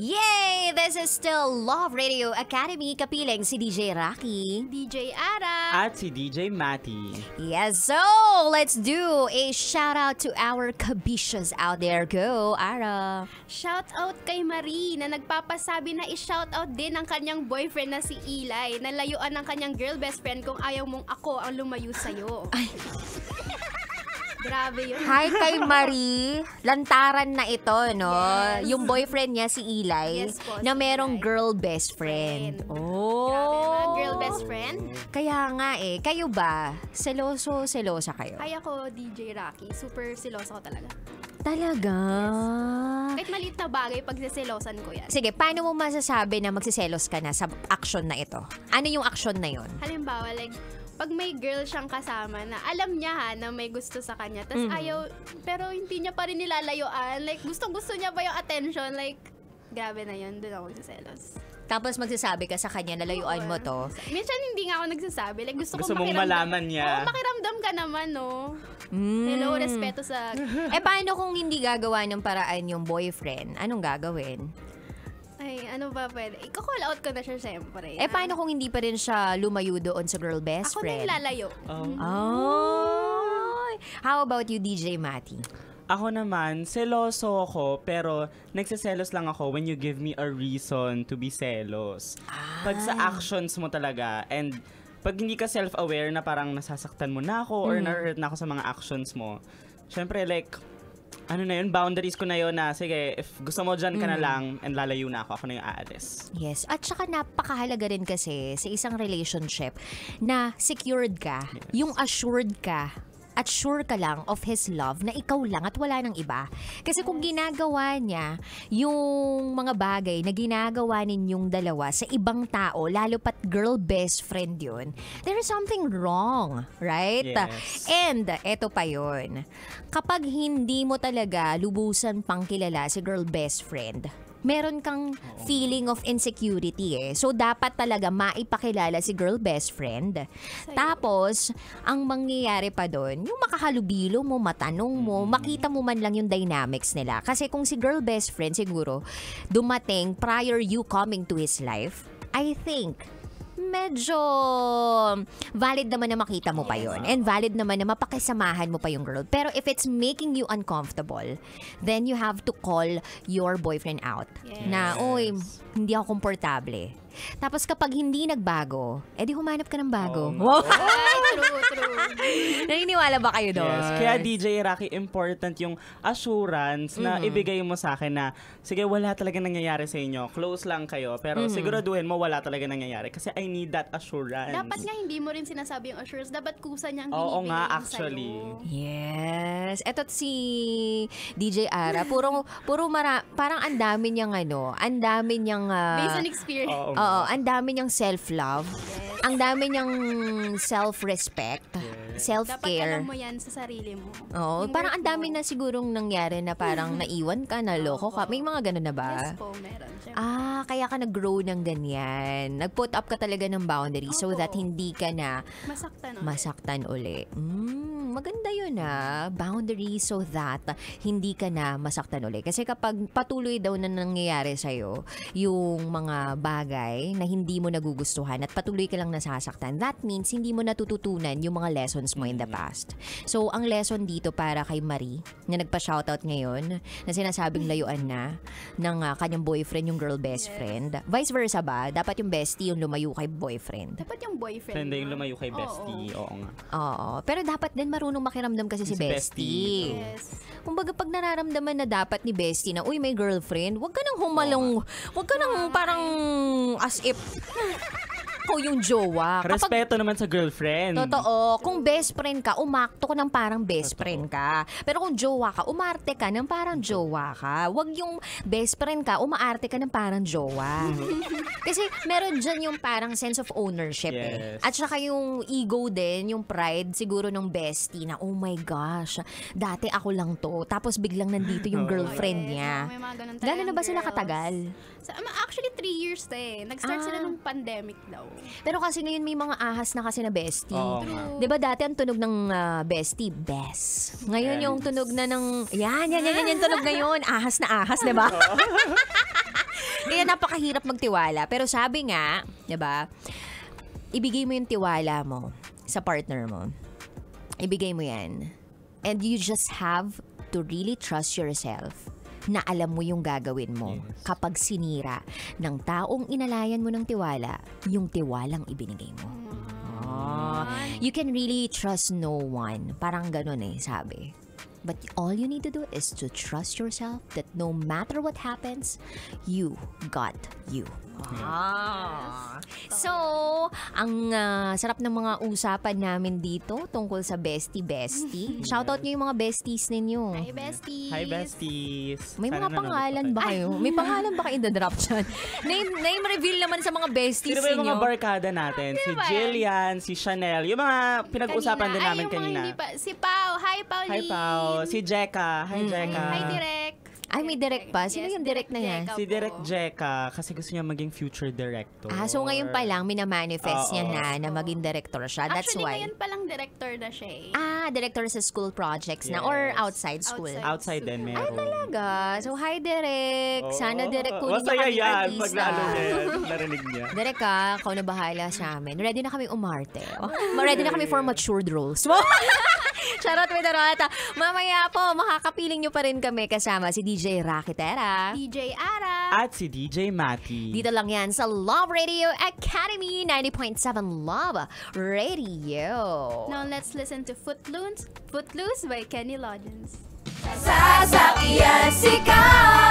Yay! This is still Love Radio Academy. Kapiling si DJ Rocky, DJ Ara, at si DJ Matty. Yes, so let's do a shout out to our kabishas out there. Go, Ara. Shout out kay Marie na nagpapasabi na i-shout out din ang kanyang boyfriend na si Eli. Nalayuan ng kanyang girl best friend kung ayaw mong ako ang lumayo sa'yo. Ay. Grabe yun. Hi kay Marie. Lantaran na ito, no? Yes. Yung boyfriend niya si Eli, Yes po, na si merong Eli. girl best friend. Oh. Grabe na, girl best friend. Kaya nga eh. Kayo ba? Selosa kayo? Kaya ko, DJ Rocky, super silosa ko talaga. Talaga? Kahit maliit na bagay, pagsiselosan ko yan. Sige, paano mo masasabi na magsiselos ka na sa action na ito? Ano yung action na yon? Halimbawa, like, pag may girl siyang kasama na alam niya ha na may gusto sa kanya, tas ayaw, pero hindi niya pa rin nilalayuan, like, gusto niya ba yung attention, like, grabe na yun, doon ako magsiselos. Tapos magsasabi ka sa kanya, lalayuan mo to. Minsan hindi nga ako nagsasabi, like, gusto Gusto ko mong malaman niya. Oo, makiramdam ka naman, no? Hello, respeto sa... Paano kung hindi gagawa ng paraan yung boyfriend? Anong gagawin? Ay, ano ba pwede? I-call out ko na siya, syempre. Paano kung hindi pa rin siya lumayo doon sa girl best Ako na friend? yung lalayo. Oh. How about you, DJ Matty? Ako naman, seloso ako, pero nagsiselos lang ako when you give me a reason to be selos. Pag sa actions mo talaga, and pag hindi ka self-aware na parang nasasaktan mo na ako or na-hurt na ako sa mga actions mo, syempre like, ano na yun, boundaries ko na yun na, sige, if gusto mo dyan ka na lang and lalayo na ako na yung aalis. Yes. At saka napakahalaga rin kasi sa isang relationship na secured ka, yung assured ka, at sure ka lang of his love na ikaw lang at wala nang iba. Kasi kung ginagawa niya yung mga bagay na ginagawa ninyong dalawa sa ibang tao, lalo pat girl best friend yun, there is something wrong, right? Yes. And eto pa yun, kapag hindi mo talaga lubusan pang kilala si girl best friend, meron kang feeling of insecurity eh. So, dapat talaga maipakilala si girl best friend. Tapos, ang mangyayari pa doon, yung makahalubilo mo, matanong mo, makita mo man lang yung dynamics nila. Kasi kung si girl best friend siguro, dumating prior you coming to his life, I think, medyo valid naman na makita mo pa yon, and valid naman na mapakisamahan mo pa yung girl. Pero if it's making you uncomfortable, then you have to call your boyfriend out. Yes. Na, oy, hindi ako komportable. Tapos kapag hindi nagbago, edi humanap ka ng bago. Wow! Ay, true. Naniniwala ba kayo doon? Yes. Kaya DJ Rocky, important yung assurance na ibigay mo sa akin na, sige, wala talaga nangyayari sa inyo. Close lang kayo. Pero siguraduhin mo wala talaga nangyayari. Kasi I need that assurance. Dapat nga hindi mo rin sinasabi yung assurance. Dapat kusa niyang Oo binibigay nga, yung actually. sa'yo. Yes. Eto si DJ Ara, parang ang dami niyang ang dami niyang Based on experience. oo, ang dami niyang self-love. Ang dami niyang self-respect, Dapat self-care. alam mo yan sa sarili mo. Oo, Yung parang worth ang dami mo. na sigurong nangyari na parang naiwan ka, naloko ka. May mga ganun na ba? Yes po, meron. Siyempre. Kaya ka nag-grow ng ganyan. Nag-put up ka talaga ng boundaries so Opo. that hindi ka na Masaktan. masaktan uli. Maganda yun boundaries so that hindi ka na masaktan uli. Kasi kapag patuloy daw na nangyayari sa'yo yung mga bagay na hindi mo nagugustuhan at patuloy ka lang nasasaktan, that means hindi mo natututunan yung mga lessons mo in the past. So, ang lesson dito para kay Marie na nagpa-shoutout ngayon na sinasabing layuan na ng kanyang boyfriend yung girl best friend. Vice versa ba? Dapat yung bestie yung lumayo kay boyfriend. Dapat yung boyfriend Hindi yung mo. lumayo kay bestie. Oo nga. Oo. Pero dapat din marunong makiramdam kasi si Si bestie. bestie. Yes. Kumbaga pag nararamdaman na dapat ni bestie na, uy, may girlfriend, wag ka nang humalong, wag ka nang parang as if ako yung jowa. Respeto naman sa girlfriend. Totoo. Kung best friend ka, umakto ko ng parang best friend ka. Pero kung jowa ka, umarte ka ng parang jowa ka. Wag yung best friend ka, umaarte ka ng parang jowa. Kasi meron dyan yung parang sense of ownership Yes. At saka yung ego din, yung pride siguro ng bestie na, oh my gosh, dati ako lang to. Tapos biglang nandito yung girlfriend niya. May mga ganun Gano'n na ba sila girls. katagal? Actually, 3 years na eh. Nag-start sila nung pandemic daw. Pero kasi ngayon may mga ahas na kasi na bestie. Oo nga. Di ba dati ang tunog ng bestie, best. Ngayon yung tunog na ng, yan tunog na yun. Ahas na ahas, di ba? Kaya napakahirap magtiwala. Pero sabi nga, 'di ba? Ibigay mo yung tiwala mo sa partner mo. Ibigay mo 'yan. And you just have to really trust yourself na alam mo yung gagawin mo kapag sinira ng taong inalayan mo ng tiwala, yung tiwalang ibinigay mo. You can really trust no one. Parang ganun sabi. But all you need to do is to trust yourself that no matter what happens, you got you. So, ang sarap ng mga usapan namin dito tungkol sa bestie-bestie. Shoutout nyo yung mga besties ninyo. Hi, besties! Hi, besties! May mga pangalan ba kayo? May pangalan ba kayo in-drop dyan? Name reveal naman sa mga besties Sino ba yung ninyo. mga barkada natin? Si Jillian, si Chanel, yung mga pinag-usapan din namin yung mga kanina. hindi pa. Si Pao. Hi, Pauline. Hi, Pao. Si Jeka. Hi, Jeka. Hi, Direk. Ay, may direct pa. Sino yung direct na yan? Jeka Si po. Direk Jeka kasi gusto niya maging future director. So ngayon pa lang, minamanifest niya na maging director siya. That's Actually, why. ngayon palang director na siya Director sa school projects na Yes. or outside school. Outside din meron. Talaga. So, hi, Direk. Sana, Direk, kunin niyo Masaya kami yan. artista. Pag lalo yan, narinig niya. Direk, ikaw na bahala sa amin. Ready na kami umarte. Ready na kami for matured roles. Charot with Arata. Mamaya po, makakapiling nyo pa rin kami kasama si DJ Rakitera. DJ Ara. At si DJ Matty. Dito lang yan sa Love Radio Academy 90.7 Love Radio. Now let's listen to Footloose by Kenny Loggins. Sasakyan sigaw